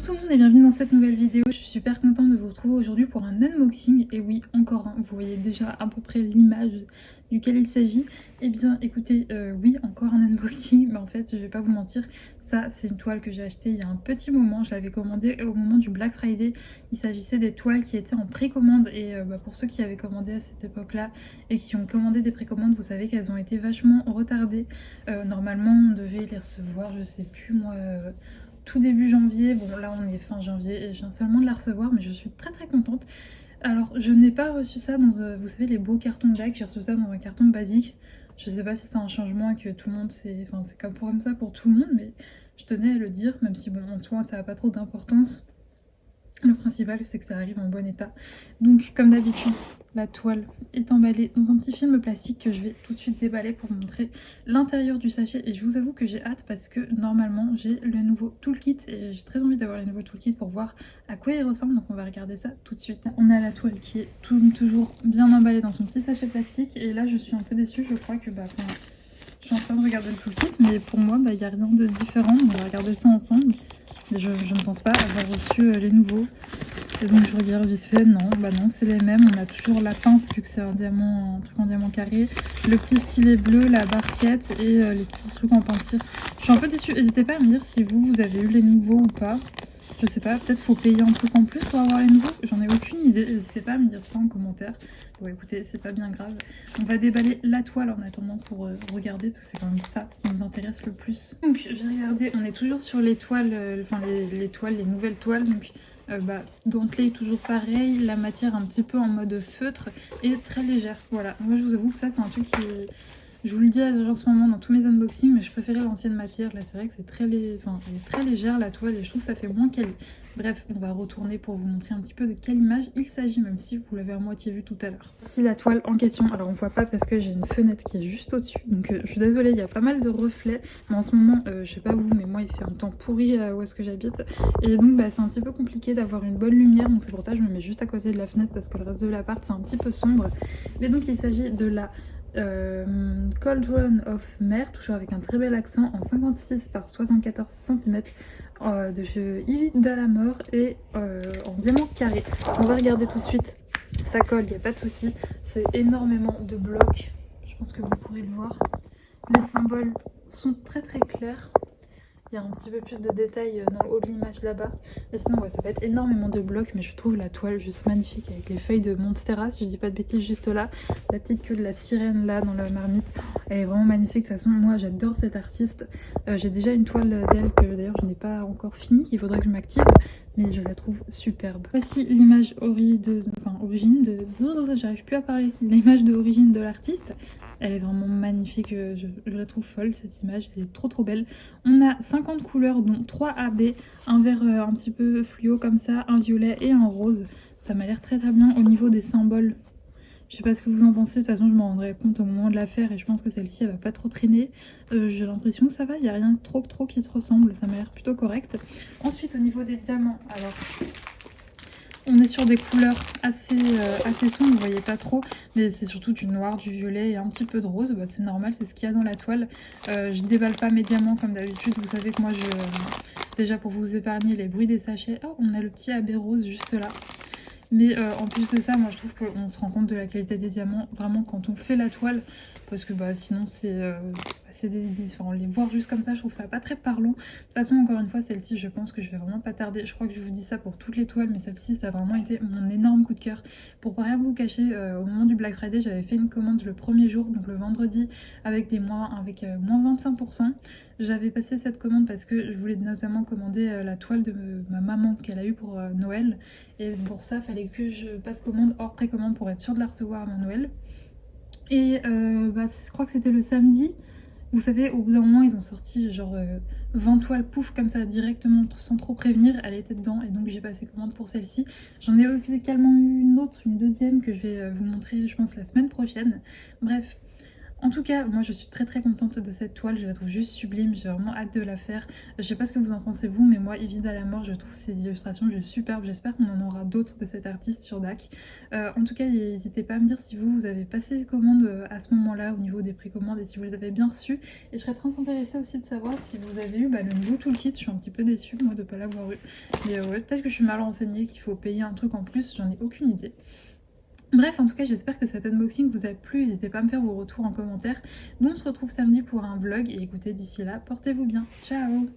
tout le monde et bienvenue dans cette nouvelle vidéo. Je suis super contente de vous retrouver aujourd'hui pour un unboxing. Et oui, encore un, vous voyez déjà à peu près l'image duquel il s'agit. Eh bien écoutez, oui, encore un unboxing, mais en fait je vais pas vous mentir, ça c'est une toile que j'ai achetée il y a un petit moment. Je l'avais commandée au moment du Black Friday. Il s'agissait des toiles qui étaient en précommande et pour ceux qui avaient commandé à cette époque là et qui ont commandé des précommandes, vous savez qu'elles ont été vachement retardées. Normalement on devait les recevoir, je sais plus moi, tout début janvier. Bon là on est fin janvier et je viens seulement de la recevoir, mais je suis très contente. Alors je n'ai pas reçu ça dans, vous savez, les beaux cartons de DAC, j'ai reçu ça dans un carton basique. Je sais pas si c'est un changement et que tout le monde, c'est comme ça pour tout le monde, mais je tenais à le dire, même si bon en soi ça n'a pas trop d'importance. Le principal c'est que ça arrive en bon état. Donc comme d'habitude, la toile est emballée dans un petit film plastique que je vais tout de suite déballer pour vous montrer l'intérieur du sachet. Et je vous avoue que j'ai hâte parce que normalement j'ai le nouveau toolkit et j'ai très envie d'avoir le nouveau toolkit pour voir à quoi il ressemble. Donc on va regarder ça tout de suite. On a la toile qui est toujours bien emballée dans son petit sachet plastique. Et là je suis un peu déçue, je crois que je suis en train de regarder le toolkit, mais pour moi il n'y a rien de différent. On va regarder ça ensemble. Mais je ne pense pas avoir reçu les nouveaux. Et donc je regarde vite fait, non, bah non, c'est les mêmes. On a toujours la pince vu que c'est un truc en diamant carré, le petit stylet bleu, la barquette et les petits trucs en peinture. Je suis un peu déçue. N'hésitez pas à me dire si vous avez eu les nouveaux ou pas. Je sais pas, peut-être faut payer un truc en plus pour avoir les nouveaux. J'en ai aucune idée. N'hésitez pas à me dire ça en commentaire. Bon écoutez, c'est pas bien grave. On va déballer la toile en attendant pour regarder, parce que c'est quand même ça qui nous intéresse le plus. Donc j'ai regardé, on est toujours sur les toiles, les nouvelles toiles. Donc dentelée toujours pareil, la matière un petit peu en mode feutre et très légère. Voilà, moi je vous avoue que ça c'est un truc qui... Je vous le dis en ce moment dans tous mes unboxings, mais je préférais l'ancienne matière. Là, c'est vrai que c'est elle est très légère la toile et je trouve que ça fait moins quali. Bref, on va retourner pour vous montrer un petit peu de quelle image il s'agit, même si vous l'avez à moitié vu tout à l'heure. Voici la toile en question. Alors, on voit pas parce que j'ai une fenêtre qui est juste au-dessus. Donc, je suis désolée, il y a pas mal de reflets. Mais en ce moment, je sais pas vous, mais moi, il fait un temps pourri où est-ce que j'habite. Et donc, c'est un petit peu compliqué d'avoir une bonne lumière. Donc, c'est pour ça que je me mets juste à côté de la fenêtre parce que le reste de l'appart, c'est un petit peu sombre. Mais donc, il s'agit de la Cauldron of Mer, toujours avec un très bel accent, en 56 par 74 cm de chez Yves Dalamor et en diamant carré. On va regarder tout de suite, ça colle, il n'y a pas de souci. C'est énormément de blocs, je pense que vous pourrez le voir. Les symboles sont très clairs. Il y a un petit peu plus de détails dans le haut de l'image là-bas. Mais sinon, ça va être énormément de blocs. Mais je trouve la toile juste magnifique avec les feuilles de Monstera, si je dis pas de bêtises, juste là. La petite queue de la sirène là dans la marmite. Elle est vraiment magnifique. De toute façon, moi j'adore cette artiste. J'ai déjà une toile d'elle que d'ailleurs je n'ai pas encore finie. Il faudrait que je m'active. Mais je la trouve superbe. Voici l'image origine de... J'arrive plus à parler. L'image d'origine de l'artiste. Elle est vraiment magnifique, je la trouve folle cette image, elle est trop belle. On a 50 couleurs dont 3 AB, un vert un petit peu fluo comme ça, un violet et un rose. Ça m'a l'air très bien au niveau des symboles. Je sais pas ce que vous en pensez, de toute façon je m'en rendrai compte au moment de la faire et je pense que celle-ci elle va pas trop traîner. J'ai l'impression que ça va, il n'y a rien trop qui se ressemble, ça m'a l'air plutôt correct. Ensuite au niveau des diamants, alors... On est sur des couleurs assez sombres, vous voyez pas trop, mais c'est surtout du noir, du violet et un petit peu de rose. C'est normal, c'est ce qu'il y a dans la toile. Je déballe pas mes diamants comme d'habitude, vous savez que moi déjà pour vous épargner les bruits des sachets, oh, on a le petit AB rose juste là. Mais en plus de ça, moi je trouve qu'on se rend compte de la qualité des diamants vraiment quand on fait la toile, parce que sinon les voir juste comme ça, je trouve ça pas très parlant. De toute façon, encore une fois, celle-ci, je pense que je vais vraiment pas tarder. Je crois que je vous dis ça pour toutes les toiles, mais celle-ci, ça a vraiment été mon énorme coup de cœur. Pour pas rien vous cacher, au moment du Black Friday, j'avais fait une commande le premier jour, donc le vendredi, avec moins 25%. J'avais passé cette commande parce que je voulais notamment commander la toile de ma maman qu'elle a eue pour Noël. Et pour ça, il fallait que je passe commande hors précommande pour être sûre de la recevoir avant Noël. Et je crois que c'était le samedi. Vous savez, au bout d'un moment, ils ont sorti genre 20 toiles pouf comme ça directement sans trop prévenir. Elle était dedans et donc j'ai passé commande pour celle-ci. J'en ai également eu une autre, une deuxième que je vais vous montrer, je pense, la semaine prochaine. Bref. En tout cas, moi je suis très très contente de cette toile, je la trouve juste sublime, j'ai vraiment hâte de la faire. Je sais pas ce que vous en pensez vous, mais moi Evie Delamore, je trouve ses illustrations juste superbes, j'espère qu'on en aura d'autres de cet artiste sur DAC. En tout cas, n'hésitez pas à me dire si vous avez passé commande à ce moment-là au niveau des précommandes et si vous les avez bien reçues. Et je serais très intéressée aussi de savoir si vous avez eu le nouveau toolkit, je suis un petit peu déçue moi de ne pas l'avoir eu. Mais ouais, peut-être que je suis mal renseignée, qu'il faut payer un truc en plus, j'en ai aucune idée. Bref, en tout cas, j'espère que cet unboxing vous a plu. N'hésitez pas à me faire vos retours en commentaire. Nous, on se retrouve samedi pour un vlog. Et écoutez, d'ici là, portez-vous bien. Ciao!